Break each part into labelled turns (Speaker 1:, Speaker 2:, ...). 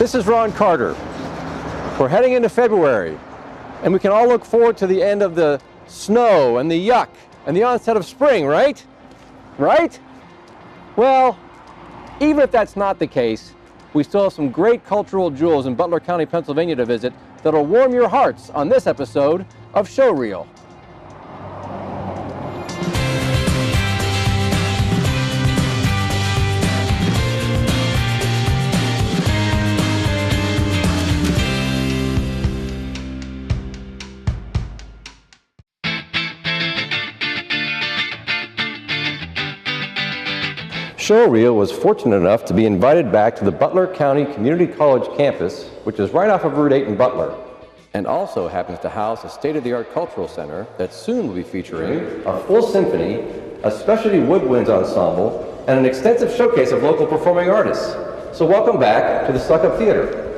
Speaker 1: This is Ron Carter. We're heading into February, and we can all look forward to the end of the snow and the yuck and the onset of spring, right? Right? Well, even if that's not the case, we still have some great cultural jewels in Butler County, Pennsylvania to visit that'll warm your hearts on this episode of Showreel. Showreel was fortunate enough to be invited back to the Butler County Community College campus, which is right off of Route 8 in Butler, and also happens to house a state-of-the-art cultural center that soon will be featuring a full symphony, a specialty woodwinds ensemble, and an extensive showcase of local performing artists. So welcome back to the Suck-Up Theater.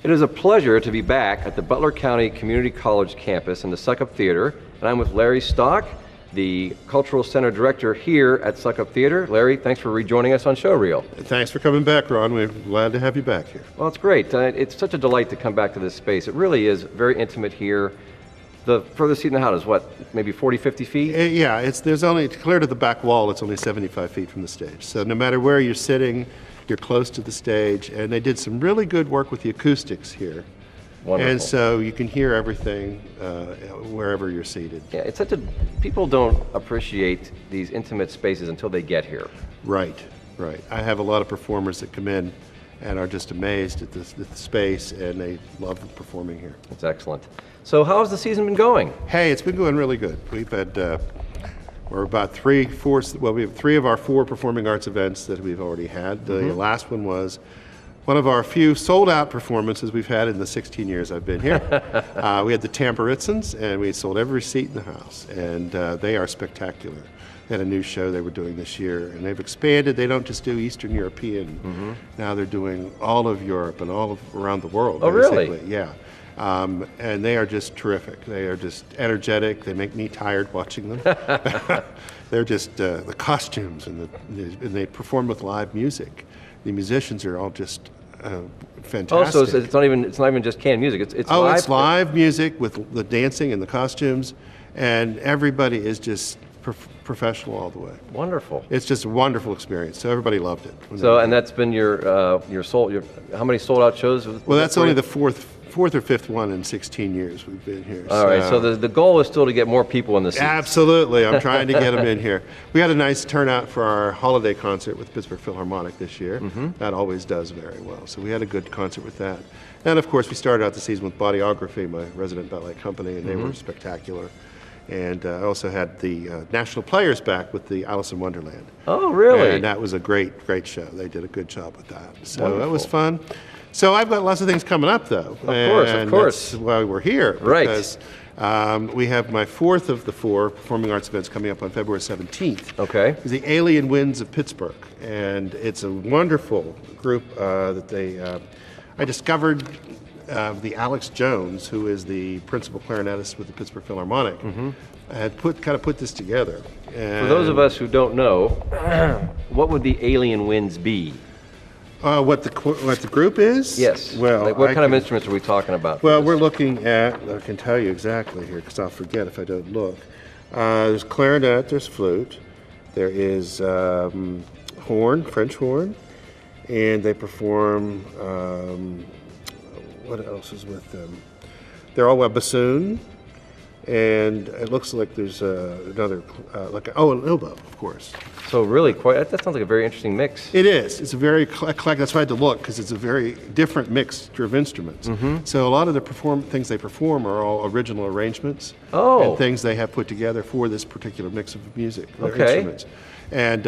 Speaker 1: It is a pleasure to be back at the Butler County Community College campus in the Suck-Up Theater, and I'm with Larry Stock, the Cultural Center Director here at Suck-Up Theater. Larry, thanks for rejoining us on Showreel.
Speaker 2: Thanks for coming back, Ron. We're glad to have you back here.
Speaker 1: Well, it's great. It's such a delight to come back to this space. It really is very intimate here. The furthest seat in the house is what, maybe 40, 50 feet?
Speaker 2: Yeah, there's only, clear to the back wall, it's only 75 feet from the stage. So no matter where you're sitting, you're close to the stage, and they did some really good work with the acoustics here.
Speaker 1: Wonderful.
Speaker 2: And so you can hear everything wherever you're seated.
Speaker 1: Yeah, people don't appreciate these intimate spaces until they get here.
Speaker 2: Right. I have a lot of performers that come in and are just amazed at the space, and they love performing here.
Speaker 1: That's excellent. So how has the season been going?
Speaker 2: Hey, it's been going really good. We've had we're about we have 3 of our 4 performing arts events that we've already had. The last one was one of our few sold-out performances we've had in the 16 years I've been here. We had the Tamperitzens, and we sold every seat in the house, and they are spectacular. They had a new show they were doing this year, and they've expanded. They don't just do Eastern European. Now they're doing all of Europe and all of around the world.
Speaker 1: Oh,
Speaker 2: basically.
Speaker 1: really?
Speaker 2: Yeah. And they are just terrific. They are just energetic. They make me tired watching them. They're just the costumes, and they perform with live music. The musicians are all just fantastic.
Speaker 1: Oh, so it's not even just canned music. It's live.
Speaker 2: It's live music with the dancing and the costumes, and everybody is just professional all the way.
Speaker 1: Wonderful.
Speaker 2: It's just a wonderful experience. So everybody loved it.
Speaker 1: So, and that's been your how many sold out shows?
Speaker 2: Well, that's only the fourth or fifth one in 16 years we've been here.
Speaker 1: All right, so the goal is still to get more people in the seats.
Speaker 2: Absolutely, I'm trying to get them in here. We had a nice turnout for our holiday concert with Pittsburgh Philharmonic this year. That always does very well, so we had a good concert with that. And of course, we started out the season with Bodyography, my resident ballet company, and they were spectacular. And I also had the National Players back with the Alice in Wonderland.
Speaker 1: Oh, really?
Speaker 2: And that was a great show. They did a good job with that. So
Speaker 1: Wonderful.
Speaker 2: That was fun. So I've got lots of things coming up, though.
Speaker 1: Of course.
Speaker 2: That's why we're here.
Speaker 1: Right.
Speaker 2: Because we have my 4th of the 4 performing arts events coming up on February 17th.
Speaker 1: Okay.
Speaker 2: It's the Alien Winds of Pittsburgh. And it's a wonderful group that I discovered the Alex Jones, who is the principal clarinetist with the Pittsburgh Philharmonic, had put this together. And
Speaker 1: for those of us who don't know, what would the Alien Winds be?
Speaker 2: What the group is?
Speaker 1: Yes.
Speaker 2: Well,
Speaker 1: like what kind of instruments are we talking about?
Speaker 2: Well, we're looking at, I can tell you exactly here because I'll forget if I don't look. There's clarinet, there's flute, there is horn, French horn, and they perform, what else is with them? They're all a bassoon, and it looks like there's another, an oboe, of course.
Speaker 1: So really, that sounds like a very interesting mix.
Speaker 2: It is. It's a very eclectic. That's why I had to look, because it's a very different mixture of instruments. So a lot of the things they perform are all original arrangements and things they have put together for this particular mix of music, instruments. And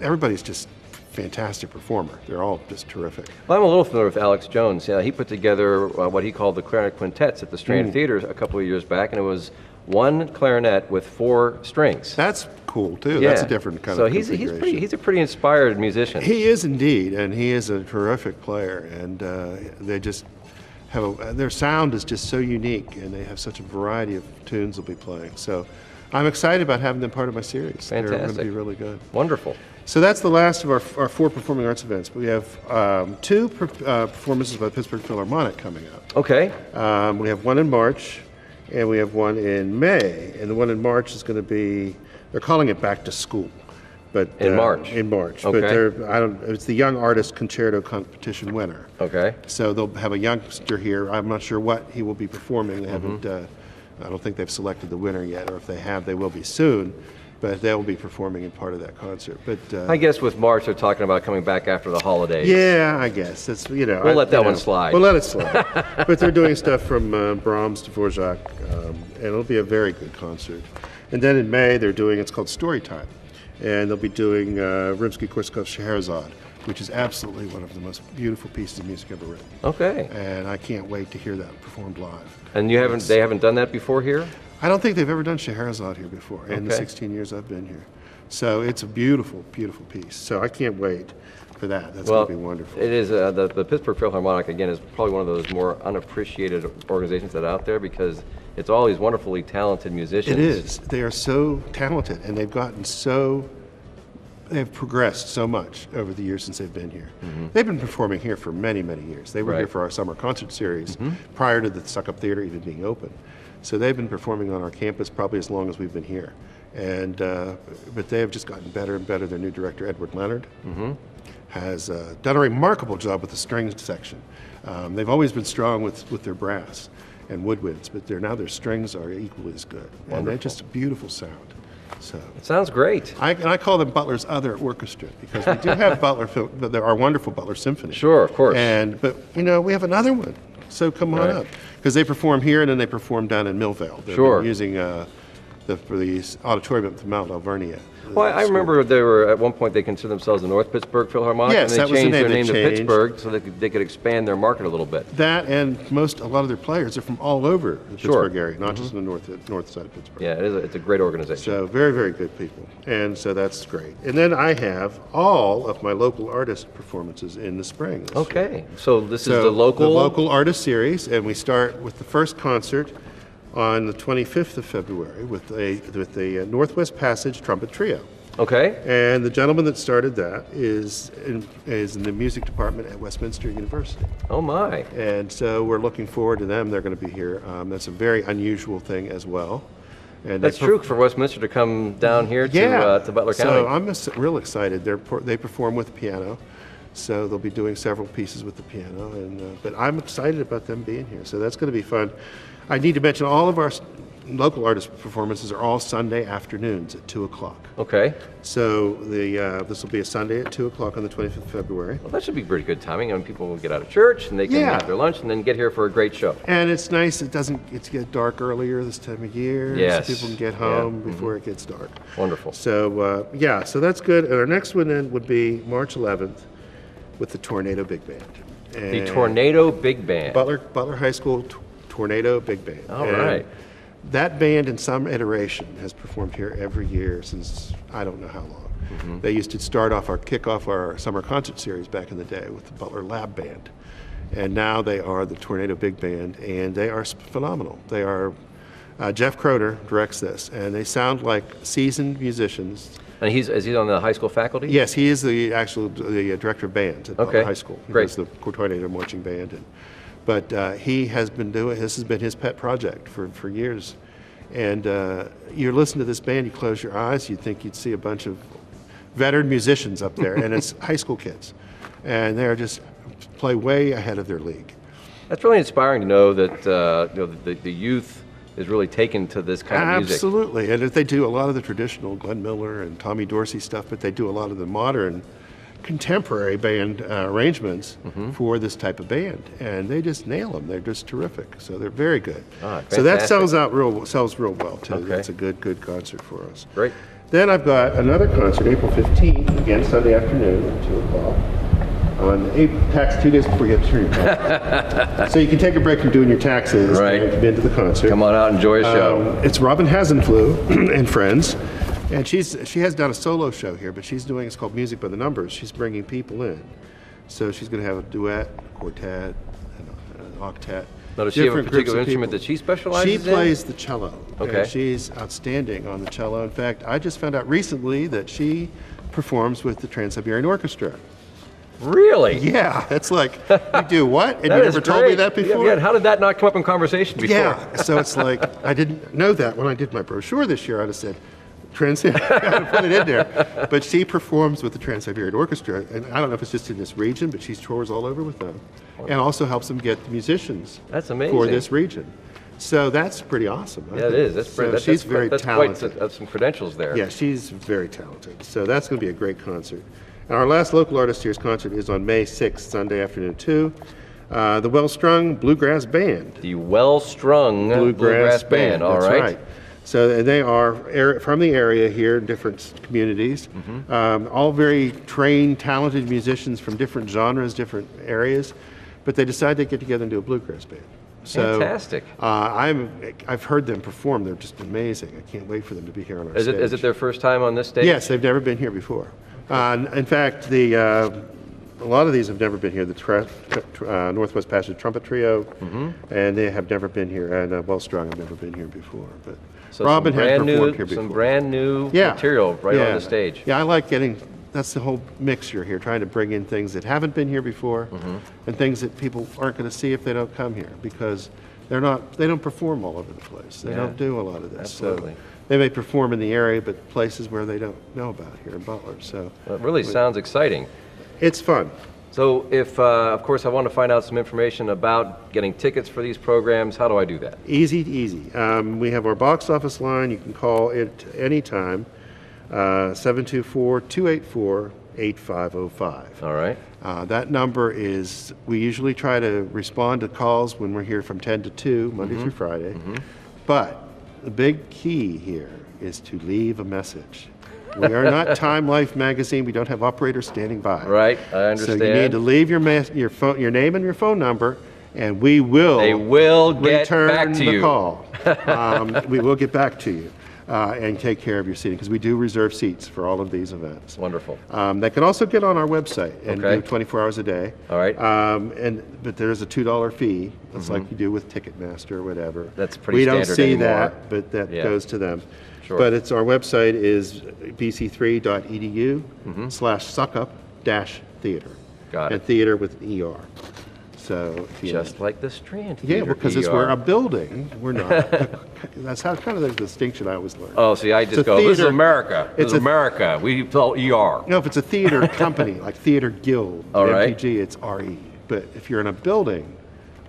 Speaker 2: everybody's just fantastic performer. They're all just terrific.
Speaker 1: Well, I'm a little familiar with Alex Jones. He put together what he called the clarinet quintets at the Strand Theater a couple of years back, and it was one clarinet with 4 strings.
Speaker 2: That's cool too.
Speaker 1: Yeah.
Speaker 2: That's a different kind of configuration.
Speaker 1: So he's a pretty inspired musician.
Speaker 2: He is indeed, and he is a terrific player. And they just have their sound is just so unique, and they have such a variety of tunes they'll be playing. So I'm excited about having them part of my series.
Speaker 1: Fantastic.
Speaker 2: They're going to be really good.
Speaker 1: Wonderful.
Speaker 2: So that's the last of our 4 performing arts events. We have 2 performances by the Pittsburgh Philharmonic coming up.
Speaker 1: Okay.
Speaker 2: We have one in March, and we have one in May. And the one in March is going to be, they're calling it Back to School. But
Speaker 1: In March?
Speaker 2: In March.
Speaker 1: Okay.
Speaker 2: But it's the Young Artist Concerto Competition winner.
Speaker 1: Okay.
Speaker 2: So they'll have a youngster here. I'm not sure what he will be performing. They haven't, I don't think they've selected the winner yet, or if they have, they will be soon. But they'll be performing in part of that concert. But
Speaker 1: I guess with March, they're talking about coming back after the holidays.
Speaker 2: yeah, I guess that's
Speaker 1: We'll let that one slide.
Speaker 2: We'll let it slide. But they're doing stuff from Brahms to Dvorak, and it'll be a very good concert. And then in May, they're doing it's called Storytime, and they'll be doing Rimsky-Korsakov's Scheherazade, which is absolutely one of the most beautiful pieces of music ever written.
Speaker 1: Okay.
Speaker 2: And I can't wait to hear that performed live.
Speaker 1: And they haven't done that before here?
Speaker 2: I don't think they've ever done Scheherazade here before in the
Speaker 1: Okay.
Speaker 2: 16 years I've been here. So it's a beautiful, beautiful piece. So I can't wait for that. That's going to be wonderful.
Speaker 1: It is, the Pittsburgh Philharmonic, again, is probably one of those more unappreciated organizations that are out there because it's all these wonderfully talented musicians.
Speaker 2: It is. They are so talented, and they've progressed so much over the years since they've been here. They've been performing here for many, many years. They were here
Speaker 1: Right.
Speaker 2: for our summer concert series prior to the Suck Up Theater even being open. So they've been performing on our campus probably as long as we've been here. And but they have just gotten better and better. Their new director, Edward Leonard, has done a remarkable job with the strings section. They've always been strong with their brass and woodwinds, but now their strings are equally as good. And they're just a beautiful sound. So
Speaker 1: It sounds great.
Speaker 2: I call them Butler's other orchestra because we do have our wonderful Butler Symphony.
Speaker 1: Sure, of course.
Speaker 2: But we have another one. So come on
Speaker 1: Right.
Speaker 2: up because they perform here and then they perform down in Millvale. They're
Speaker 1: Sure.
Speaker 2: using for the auditorium at the Mount Alvernia.
Speaker 1: Well, I remember they were at one point they considered themselves the North Pittsburgh Philharmonic,
Speaker 2: Yes,
Speaker 1: and
Speaker 2: that
Speaker 1: they
Speaker 2: was the
Speaker 1: changed
Speaker 2: name
Speaker 1: their
Speaker 2: they
Speaker 1: name to
Speaker 2: changed.
Speaker 1: Pittsburgh so they could expand their market a little bit.
Speaker 2: That and a lot of their players are from all over the
Speaker 1: Sure.
Speaker 2: Pittsburgh area, not just in the north side of Pittsburgh.
Speaker 1: Yeah, it's a great organization.
Speaker 2: So very, very good people. And so that's great. And then I have all of my local artist performances in the spring this year.
Speaker 1: Okay, so this is
Speaker 2: So
Speaker 1: the local
Speaker 2: artist series, and we start with the first concert on the 25th of February with the Northwest Passage Trumpet Trio.
Speaker 1: Okay,
Speaker 2: And the gentleman that started that is in the music department at Westminster University.
Speaker 1: oh my.
Speaker 2: And so we're looking forward to them. They're going to be here. That's a very unusual thing as well. And
Speaker 1: That's true for Westminster to come down here to Butler County.
Speaker 2: So I'm real excited. They perform with piano, so they'll be doing several pieces with the piano. But I'm excited about them being here. So that's going to be fun. I need to mention all of our local artist performances are all Sunday afternoons at 2 o'clock.
Speaker 1: Okay,
Speaker 2: So this will be a Sunday at 2 o'clock on the 25th of February.
Speaker 1: well that should be pretty good timing. I mean, people will get out of church and they can
Speaker 2: Yeah.
Speaker 1: have their lunch and then get here for a great show.
Speaker 2: And it's nice. It's get dark earlier this time of year.
Speaker 1: Yes.
Speaker 2: So people can get home before it gets dark.
Speaker 1: Wonderful.
Speaker 2: So so that's good. And our next one then would be March 11th with the Tornado Big Band.
Speaker 1: The
Speaker 2: And
Speaker 1: Tornado Big Band.
Speaker 2: Butler High School Tornado Big Band.
Speaker 1: All
Speaker 2: And
Speaker 1: right.
Speaker 2: That band in some iteration has performed here every year since I don't know how long. They used to kick off our summer concert series back in the day with the Butler Lab Band. And now they are the Tornado Big Band, and they are phenomenal. They are, Jeff Croder directs this, and they sound like seasoned musicians.
Speaker 1: And is he on the high school faculty?
Speaker 2: Yes, he is the director of bands at Butler
Speaker 1: Okay,
Speaker 2: High School. He
Speaker 1: great.
Speaker 2: does the Tornado Marching Band. But he has been this has been his pet project for years. And you listen to this band, you close your eyes, you'd think you'd see a bunch of veteran musicians up there, and it's high school kids. And they're just play way ahead of their league.
Speaker 1: That's really inspiring to know that the youth is really taken to this kind of music.
Speaker 2: Absolutely. And they do a lot of the traditional Glenn Miller and Tommy Dorsey stuff, but they do a lot of the modern contemporary band arrangements for this type of band, and they just nail them. They're just terrific. So they're very good. So that
Speaker 1: Fantastic.
Speaker 2: sells real well too.
Speaker 1: Okay.
Speaker 2: That's a good concert for us.
Speaker 1: Great.
Speaker 2: Then I've got another concert, April 15th, again Sunday afternoon at 2 o'clock. On tax 2 days before you have to turn your taxes. So you can take a break from doing your taxes
Speaker 1: Right.
Speaker 2: and come into the concert.
Speaker 1: Come on out, enjoy a show.
Speaker 2: It's Robin Hasenflu and friends. And she has done a solo show here, but it's called Music by the Numbers. She's bringing people in. So she's going to have a duet, a quartet, and an octet.
Speaker 1: Now, does she have a
Speaker 2: different groups
Speaker 1: particular
Speaker 2: of
Speaker 1: instrument
Speaker 2: people.
Speaker 1: that she specializes in?
Speaker 2: She plays the cello.
Speaker 1: Okay.
Speaker 2: And she's outstanding on the cello. In fact, I just found out recently that she performs with the Trans-Siberian Orchestra.
Speaker 1: Really?
Speaker 2: Yeah, it's like, you do what? And
Speaker 1: That
Speaker 2: you
Speaker 1: is
Speaker 2: never told me
Speaker 1: great.
Speaker 2: that before?
Speaker 1: Yeah, how did that not come up in conversation before?
Speaker 2: Yeah, so it's like, I didn't know that when I did my brochure this year. I'd have said, Trans-Siberian, put it in there. But she performs with the Trans-Siberian Orchestra, and I don't know if it's just in this region, but she tours all over with them, and also helps them get the musicians
Speaker 1: That's amazing.
Speaker 2: for this region. So that's pretty awesome. I
Speaker 1: Yeah, it
Speaker 2: think.
Speaker 1: is. That's
Speaker 2: So
Speaker 1: pretty. That's,
Speaker 2: she's
Speaker 1: that's,
Speaker 2: very
Speaker 1: that's
Speaker 2: talented.
Speaker 1: Quite some credentials there.
Speaker 2: Yeah, she's very talented. So that's going to be a great concert. And our last local artist here's concert is on May 6th, Sunday afternoon 2. The Well-Strung Bluegrass Band.
Speaker 1: The Well-Strung Bluegrass Band. All
Speaker 2: That's
Speaker 1: right.
Speaker 2: right. So they are from the area here, different communities, all very trained, talented musicians from different genres, different areas, but they decide they get together and do a bluegrass band. So,
Speaker 1: Fantastic.
Speaker 2: I've heard them perform. They're just amazing. I can't wait for them to be here on our stage.
Speaker 1: Is it their first time on this stage?
Speaker 2: Yes, they've never been here before. In fact, a lot of these have never been here. The Northwest Passage Trumpet Trio, and they have never been here. And Well-Strung have never been here before. But
Speaker 1: So
Speaker 2: Robin
Speaker 1: some
Speaker 2: had
Speaker 1: brand
Speaker 2: performed
Speaker 1: new,
Speaker 2: here before.
Speaker 1: some brand new material right on the stage.
Speaker 2: Yeah, I like getting. That's the whole mixture here, trying to bring in things that haven't been here before, and things that people aren't going to see if they don't come here, because they don't perform all over the place. They don't do a lot of this.
Speaker 1: Absolutely.
Speaker 2: So they may perform in the area, but places where they don't know about here in Butler. So
Speaker 1: Well, it really sounds exciting.
Speaker 2: it's fun.
Speaker 1: So if, of course, I want to find out some information about getting tickets for these programs, how do I do that?
Speaker 2: Easy. We have our box office line. You can call it anytime, 724-284-8505.
Speaker 1: All right.
Speaker 2: That number is, we usually try to respond to calls when we're here from 10 to 2, Monday through Friday. But the big key here is to leave a message. We are not Time Life magazine. We don't have operators standing by.
Speaker 1: Right, I understand.
Speaker 2: So you need to leave your name and your phone number, and we will.
Speaker 1: They will get
Speaker 2: return
Speaker 1: back to
Speaker 2: the
Speaker 1: you.
Speaker 2: call. We will get back to you and take care of your seating, because we do reserve seats for all of these events.
Speaker 1: Wonderful.
Speaker 2: They can also get on our website and
Speaker 1: Okay.
Speaker 2: do 24 hours a day.
Speaker 1: All right.
Speaker 2: But there's a $2 fee. It's like you do with Ticketmaster or whatever.
Speaker 1: That's pretty
Speaker 2: We don't
Speaker 1: standard
Speaker 2: see
Speaker 1: anymore.
Speaker 2: that, but that
Speaker 1: Yeah.
Speaker 2: goes to them.
Speaker 1: Sure.
Speaker 2: But our website is bc3.edu/suckup-theater.
Speaker 1: Got it.
Speaker 2: And theater with an ER. So if you
Speaker 1: Just like the Strand
Speaker 2: yeah,
Speaker 1: Theater
Speaker 2: because
Speaker 1: ER.
Speaker 2: we're a building. We're not. That's how kind of the distinction I always learned.
Speaker 1: Oh, see, I just
Speaker 2: It's a
Speaker 1: go, this is
Speaker 2: theater-
Speaker 1: America. This
Speaker 2: it's
Speaker 1: is
Speaker 2: a-
Speaker 1: America. We spell ER.
Speaker 2: No, if it's a theater company, like Theater Guild,
Speaker 1: All right.
Speaker 2: MPG, it's RE. But if you're in a building,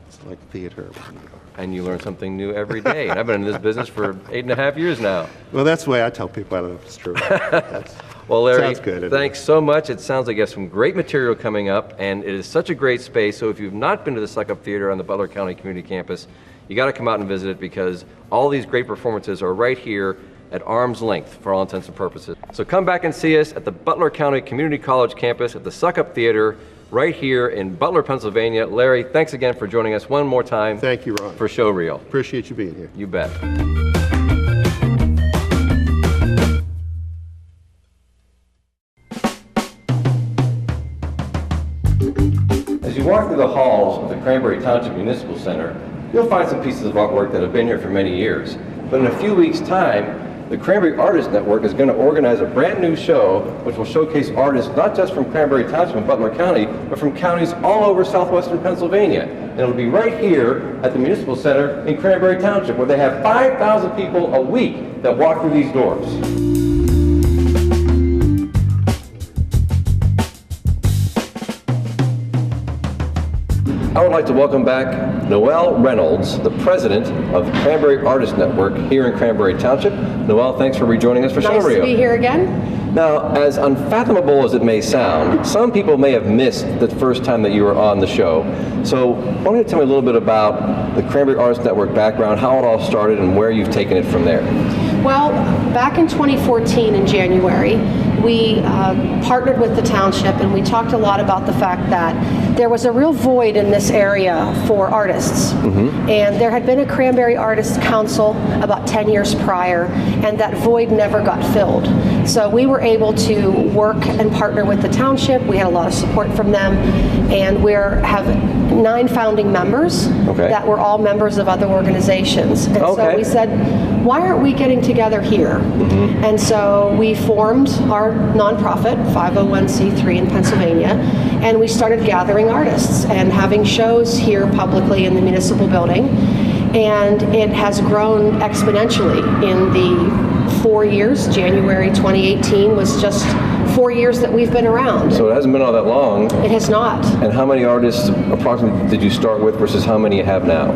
Speaker 2: it's like theater with an ER.
Speaker 1: And you learn something new every day. And I've been in this business for 8.5 years now.
Speaker 2: Well, that's the way I tell people. I don't know if it's true. That's,
Speaker 1: Well, Larry,
Speaker 2: Sounds good, anyway.
Speaker 1: thanks so much. It sounds like you have some great material coming up, and it is such a great space. So if you've not been to the Suck Up Theater on the Butler County Community Campus, you got to come out and visit it, because all these great performances are right here at arm's length for all intents and purposes. So come back and see us at the Butler County Community College campus at the Suck Up Theater right here in Butler, Pennsylvania. Larry, thanks again for joining us one more time.
Speaker 2: thank you, Ron.
Speaker 1: For Show Reel.
Speaker 2: Appreciate you being here.
Speaker 1: You bet. As you walk through the halls of the Cranberry Township Municipal Center, you'll find some pieces of artwork that have been here for many years. But in a few weeks' time, the Cranberry Artists Network is going to organize a brand new show which will showcase artists not just from Cranberry Township and Butler County, but from counties all over southwestern Pennsylvania. And it'll be right here at the Municipal Center in Cranberry Township, where they have 5,000 people a week that walk through these doors. I would like to welcome back Noelle Reynolds, the president of the Cranberry Artist Network here in Cranberry Township. Noelle, thanks for rejoining us for Show
Speaker 3: Nice to
Speaker 1: Reel.
Speaker 3: be here again.
Speaker 1: Now, as unfathomable as it may sound, some people may have missed the first time that you were on the show. So why don't you tell me a little bit about the Cranberry Artist Network background, how it all started, and where you've taken it from there?
Speaker 3: Well, back in 2014 in January, we partnered with the township, and we talked a lot about the fact that there was a real void in this area for artists. And there had been a Cranberry Artists Council about 10 years prior, and that void never got filled. So we were able to work and partner with the township. We had a lot of support from them, and we have 9 founding members that were all members of other organizations. And so we said, why aren't we getting together here? And so we formed our nonprofit, 501c3 in Pennsylvania, and we started gathering artists and having shows here publicly in the municipal building. And it has grown exponentially in the 4 years. January 2018 was just 4 years that we've been around.
Speaker 1: So it hasn't been all that long.
Speaker 3: It has not.
Speaker 1: And how many artists approximately did you start with versus how many you have now?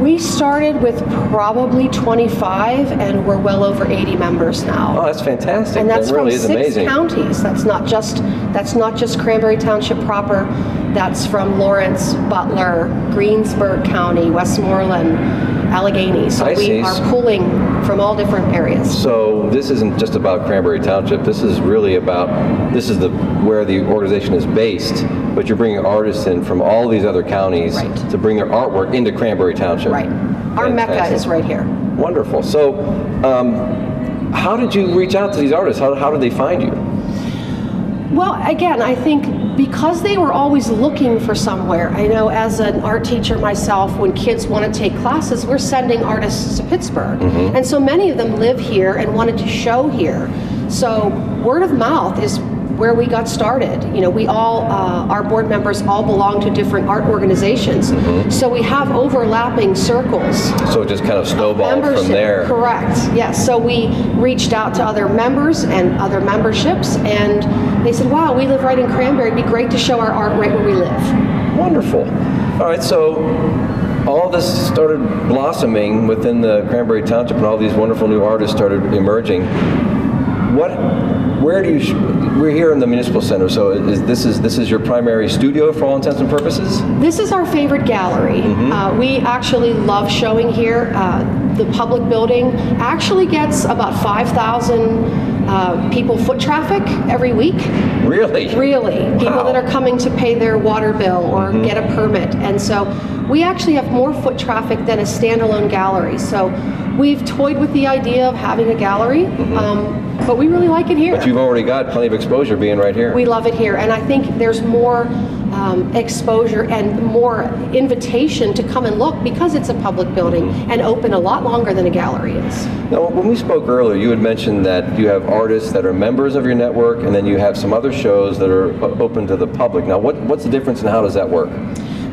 Speaker 3: We started with probably 25, and we're well over 80 members now.
Speaker 1: Oh, that's fantastic.
Speaker 3: And that's
Speaker 1: that really
Speaker 3: from
Speaker 1: is
Speaker 3: 6
Speaker 1: amazing.
Speaker 3: counties. That's not just Cranberry Township proper. That's from Lawrence, Butler, Greensburg County, Westmoreland, Allegheny. So we are pulling from all different areas.
Speaker 1: So this isn't just about Cranberry Township. This is really about, where the organization is based, but you're bringing artists in from all these other counties to bring their artwork into Cranberry Township.
Speaker 3: Right. Our Mecca is right here.
Speaker 1: Wonderful. So how did you reach out to these artists? How did they find you?
Speaker 3: Well, again, I think because they were always looking for somewhere. I know as an art teacher myself, when kids want to take classes, we're sending artists to Pittsburgh. And so many of them live here and wanted to show here. So word of mouth is where we got started. You know, we all, our board members all belong to different art organizations. So we have overlapping circles.
Speaker 1: So it just kind of snowballed from there.
Speaker 3: Correct, yes. So we reached out to other members and other memberships, and they said, wow, we live right in Cranberry. It'd be great to show our art right where we live.
Speaker 1: Wonderful. All right, so all this started blossoming within the Cranberry Township, and all these wonderful new artists started emerging. We're here in the Municipal Center, so this is your primary studio for all intents and purposes?
Speaker 3: This is our favorite gallery. We actually love showing here. The public building actually gets about 5,000 people foot traffic every week.
Speaker 1: Really?
Speaker 3: Really. People that are coming to pay their water bill or get a permit. And so we actually have more foot traffic than a standalone gallery. So we've toyed with the idea of having a gallery, but we really like it here.
Speaker 1: But you've already got plenty of exposure being right here.
Speaker 3: We love it here, and I think there's more exposure and more invitation to come and look because it's a public building and open a lot longer than a gallery is.
Speaker 1: Now, when we spoke earlier, you had mentioned that you have artists that are members of your network, and then you have some other shows that are open to the public. Now, what's the difference and how does that work?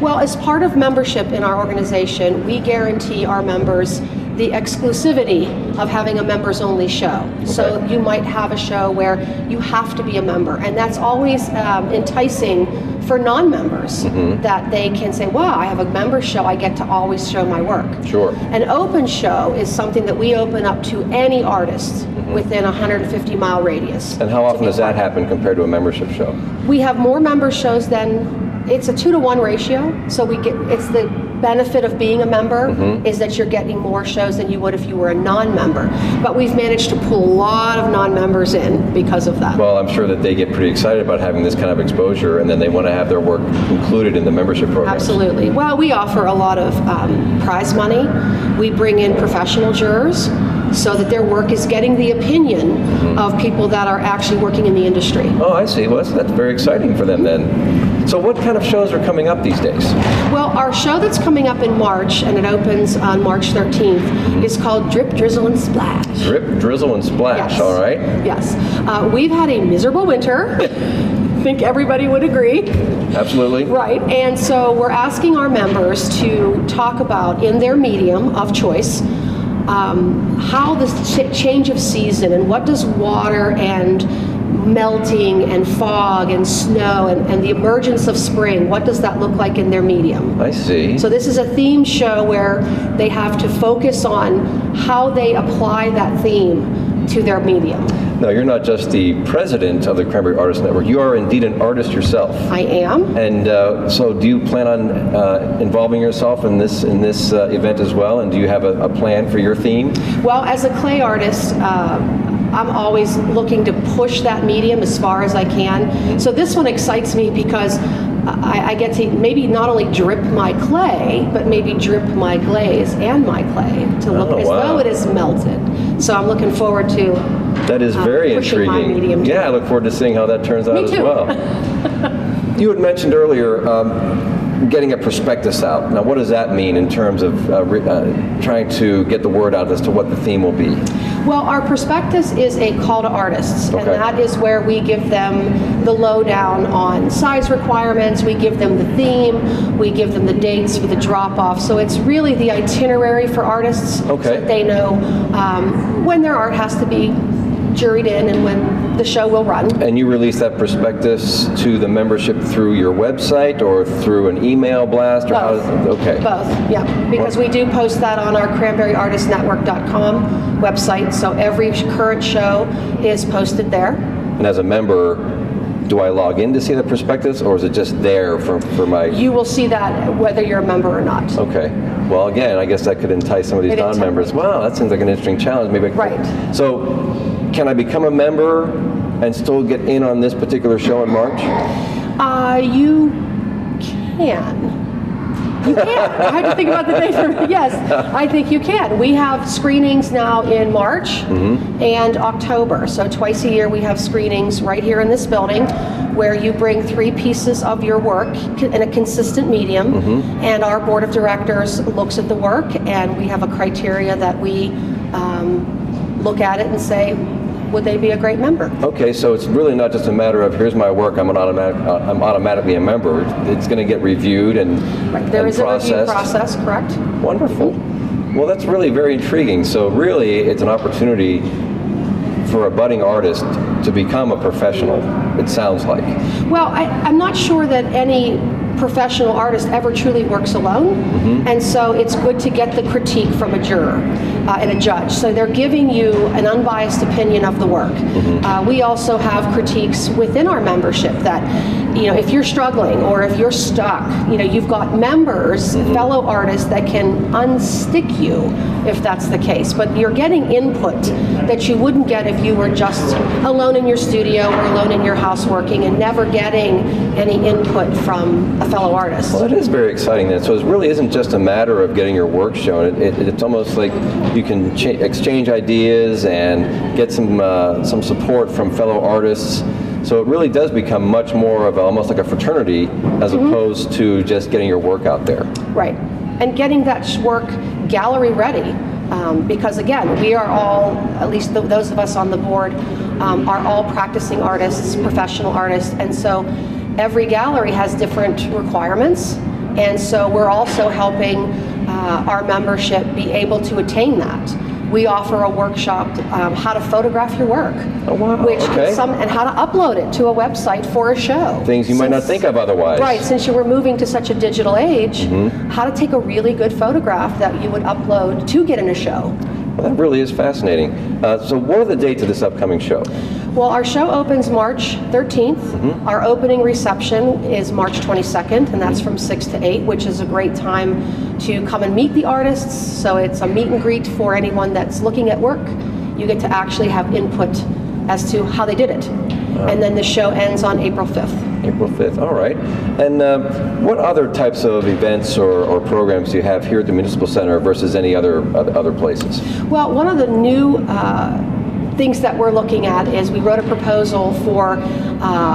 Speaker 3: Well, as part of membership in our organization, we guarantee our members the exclusivity of having a members-only show. So you might have a show where you have to be a member, and that's always enticing for non-members, that they can say, wow, I have a member show, I get to always show my work.
Speaker 1: Sure.
Speaker 3: An open show is something that we open up to any artist within a 150-mile radius.
Speaker 1: And how often does that happen compared to a membership show?
Speaker 3: We have more member shows than, it's a 2-to-1 ratio, so it's the benefit of being a member is that you're getting more shows than you would if you were a non-member. But we've managed to pull a lot of non-members in because of that.
Speaker 1: Well, I'm sure that they get pretty excited about having this kind of exposure, and then they want to have their work included in the membership program.
Speaker 3: Absolutely. Well, we offer a lot of prize money. We bring in professional jurors so that their work is getting the opinion of people that are actually working in the industry.
Speaker 1: Oh, I see. Well, that's very exciting for them then. So what kind of shows are coming up these days?
Speaker 3: Well, our show that's coming up in March, and it opens on March 13th, is called Drip, Drizzle, and Splash.
Speaker 1: Drip, Drizzle, and Splash,
Speaker 3: yes.
Speaker 1: All right.
Speaker 3: Yes. We've had a miserable winter. I think everybody would agree.
Speaker 1: Absolutely.
Speaker 3: Right, and so we're asking our members to talk about, in their medium of choice, how this change of season and what does water and melting and fog and snow and the emergence of spring, what does that look like in their medium?
Speaker 1: I see.
Speaker 3: So this is a themed show where they have to focus on how they apply that theme to their medium.
Speaker 1: Now, you're not just the president of the Cranberry Artist Network. You are indeed an artist yourself.
Speaker 3: I am.
Speaker 1: And so do you plan on involving yourself in this event as well? And do you have a plan for your theme?
Speaker 3: Well, as a clay artist, I'm always looking to push that medium as far as I can. So this one excites me because I get to maybe not only drip my clay, but maybe drip my glaze and my clay to look as though it is melted. So I'm looking forward to
Speaker 1: that is very
Speaker 3: pushing my medium
Speaker 1: intriguing. Yeah, I look forward to seeing how that turns out as well. You had mentioned earlier getting a prospectus out. Now, what does that mean in terms of trying to get the word out as to what the theme will be?
Speaker 3: Well, our prospectus is a call to artists, and that is where we give them the lowdown on size requirements, we give them the theme, we give them the dates for the drop-off. So it's really the itinerary for artists so that they know when their art has to be juried in and when the show will run. And you release that prospectus to the membership through your website or through an email blast? Or both. Both, yeah. Because we do post that on our cranberryartistnetwork.com website, so every current show is posted there. And as a member, do I log in to see the prospectus, or is it just there for my... You will see that whether you're a member or not. Okay. Well, again, I guess that could entice some of these non-members. Wow, that seems like an interesting challenge. Maybe So, can I become a member and still get in on this particular show in March? You can. You can. I had to think about the date. Yes, I think you can. We have screenings now in March and October. So twice a year we have screenings right here in this building where you bring 3 pieces of your work in a consistent medium, and our board of directors looks at the work, and we have a criteria that we look at it and say, would they be a great member? Okay, so it's really not just a matter of here's my work, I'm automatically a member. It's going to get reviewed and there is processed. A review process, correct? Wonderful. Well, that's really very intriguing. So really, it's an opportunity for a budding artist to become a professional, it sounds like. Well, I'm not sure that any professional artist ever truly works alone, and so it's good to get the critique from a juror and a judge. So they're giving you an unbiased opinion of the work. We also have critiques within our membership that, if you're struggling or if you're stuck, you've got members, fellow artists that can unstick you if that's the case. But you're getting input that you wouldn't get if you were just alone in your studio or alone in your house working and never getting any input from a fellow artist. Well, that is very exciting then. So it really isn't just a matter of getting your work shown. It's almost like you can exchange ideas and get some support from fellow artists. So it really does become much more of almost like a fraternity as opposed to just getting your work out there. Right. And getting that work gallery ready. Because again, we are all, at least those of us on the board, are all practicing artists, professional artists, and so every gallery has different requirements, and so we're also helping our membership be able to attain that. We offer a workshop, how to photograph your work, and how to upload it to a website for a show. Things you might not think of otherwise. Right, since we're moving to such a digital age, how to take a really good photograph that you would upload to get in a show. Well, that really is fascinating. So what are the dates of this upcoming show? Well, our show opens March 13th. Our opening reception is March 22nd, and that's from 6 to 8, which is a great time to come and meet the artists. So it's a meet and greet for anyone that's looking at work. You get to actually have input as to how they did it. And then the show ends on April 5th. April 5th, all right. And what other types of events or programs do you have here at the Municipal Center versus any other places? Well, one of the new things that we're looking at is we wrote a proposal for,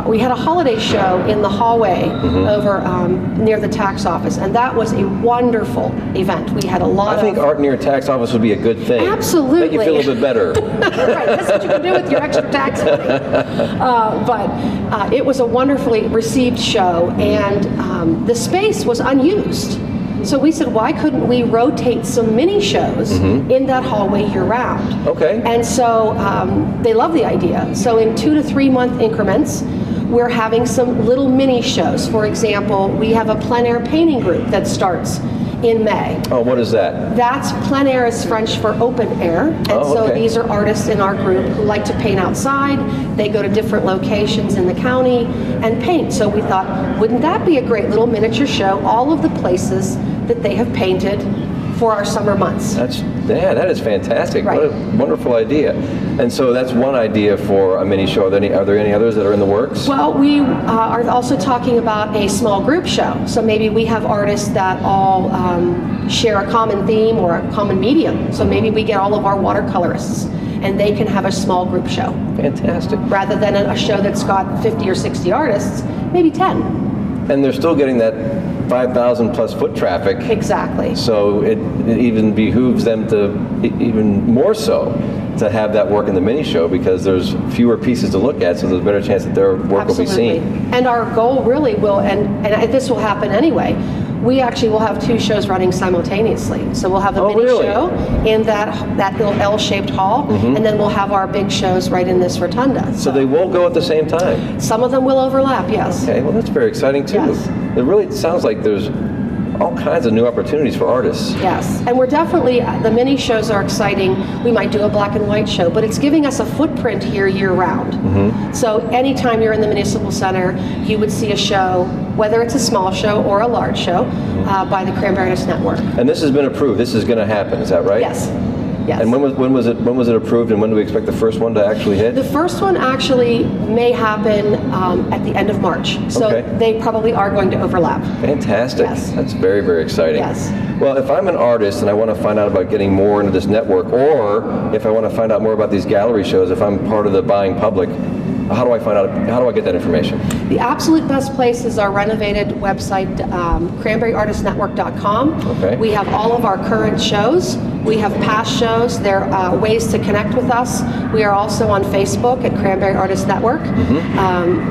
Speaker 3: we had a holiday show in the hallway over near the tax office, and that was a wonderful event. We had a lot of... I think art near a tax office would be a good thing. Absolutely. Make you feel a little bit better. Right, that's what you can do with your extra tax money. But it was a wonderfully received show, and the space was unused. So we said, why couldn't we rotate some mini shows in that hallway year-round? Okay. And so they love the idea. So in 2 to 3 month increments, we're having some little mini shows. For example, we have a plein air painting group that starts in May.
Speaker 1: Oh, what is that?
Speaker 3: That's plein air is French for open air, and so
Speaker 1: okay.
Speaker 3: these are artists in our group who like to paint outside. They go to different locations in the county and paint. So we thought, wouldn't that be a great little miniature show? All of the places that they have painted for our summer months.
Speaker 1: That is fantastic.
Speaker 3: Right.
Speaker 1: What a wonderful idea. And so that's one idea for a mini show. Are there any others that are in the works?
Speaker 3: Well, we are also talking about a small group show. So maybe we have artists that all share a common theme or a common medium. So maybe we get all of our watercolorists and they can have a small group show.
Speaker 1: Fantastic.
Speaker 3: Rather than a show that's got 50 or 60 artists, maybe 10.
Speaker 1: And they're still getting that 5,000 plus foot traffic.
Speaker 3: Exactly.
Speaker 1: So it even behooves them to, even more so, to have that work in the mini show because there's fewer pieces to look at, so there's a better chance that their work will be seen.
Speaker 3: And our goal really will, and this will happen anyway, we actually will have 2 shows running simultaneously. So we'll have a mini show in that little L-shaped hall, and then we'll have our big shows right in this rotunda.
Speaker 1: So they will go at the same time?
Speaker 3: Some of them will overlap, yes.
Speaker 1: Okay, well that's very exciting too.
Speaker 3: Yes.
Speaker 1: It really sounds like there's all kinds of new opportunities for artists.
Speaker 3: Yes, and we're definitely, the mini shows are exciting. We might do a black and white show, but it's giving us a footprint here year round. So anytime you're in the Municipal Center, you would see a show, whether it's a small show or a large show, by the Cranberry Artists Network.
Speaker 1: And this has been approved, this is going to happen, is that right?
Speaker 3: Yes. Yes.
Speaker 1: And when was it approved, and when do we expect the first one to actually hit?
Speaker 3: The first one actually may happen at the end of March, so they probably are going to overlap.
Speaker 1: Fantastic.
Speaker 3: Yes.
Speaker 1: That's very, very exciting.
Speaker 3: Yes.
Speaker 1: Well, if I'm an artist and I want to find out about getting more into this network, or if I want to find out more about these gallery shows, if I'm part of the buying public, how do I find out? How do I get that information? The
Speaker 3: absolute best place is our renovated website, cranberryartistnetwork.com.
Speaker 1: Okay.
Speaker 3: We have all of our current shows. We have past shows. There are ways to connect with us. We are also on Facebook at Cranberry Artist Network.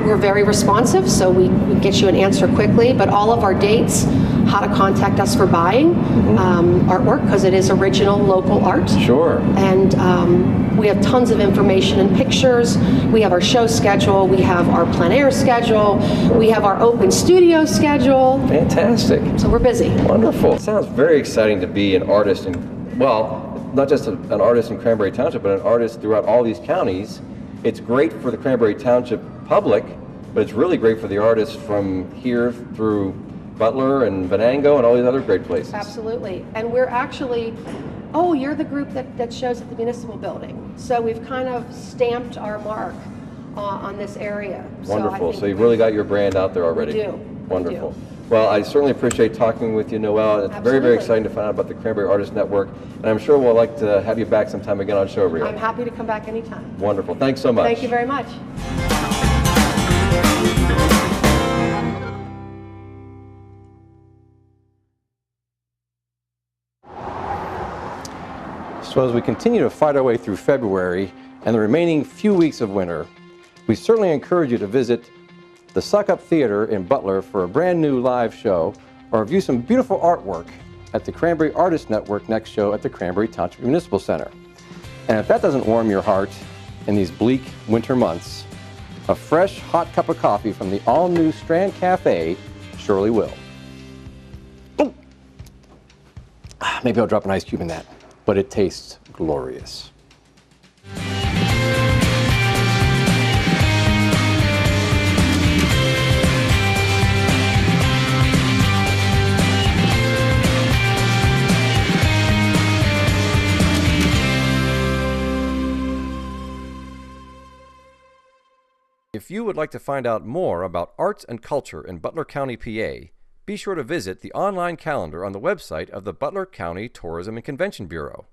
Speaker 3: We're very responsive, so we get you an answer quickly. But all of our dates, how to contact us for buying artwork, because it is original local art.
Speaker 1: Sure.
Speaker 3: And we have tons of information and pictures. We have our show schedule. We have our plein air schedule. We have our open studio schedule.
Speaker 1: Fantastic.
Speaker 3: So we're busy.
Speaker 1: Wonderful. It sounds very exciting to be an artist, well, not just an artist in Cranberry Township, but an artist throughout all these counties. It's great for the Cranberry Township public, but it's really great for the artists from here through Butler and Venango and all these other great places.
Speaker 3: Absolutely. And we're actually, oh, you're the group that shows at the municipal building. So we've kind of stamped our mark on this area.
Speaker 1: Wonderful. So you've really got your brand out there already.
Speaker 3: We do.
Speaker 1: Wonderful.
Speaker 3: We do.
Speaker 1: Well, I certainly appreciate talking with you, Noelle. It's very, very exciting to find out about the Cranberry Artist Network. And I'm sure we'll like to have you back sometime again on Show Reel.
Speaker 3: I'm happy to come back anytime.
Speaker 1: Wonderful. Thanks so much.
Speaker 3: Thank you very much.
Speaker 1: So as we continue to fight our way through February and the remaining few weeks of winter, we certainly encourage you to visit the Suck Up Theater in Butler for a brand new live show, or view some beautiful artwork at the Cranberry Artist Network next show at the Cranberry Township Municipal Center. And if that doesn't warm your heart in these bleak winter months, a fresh, hot cup of coffee from the all-new Strand Cafe surely will. Oh. Maybe I'll drop an ice cube in that, but it tastes glorious. If you would like to find out more about arts and culture in Butler County, PA, be sure to visit the online calendar on the website of the Butler County Tourism and Convention Bureau.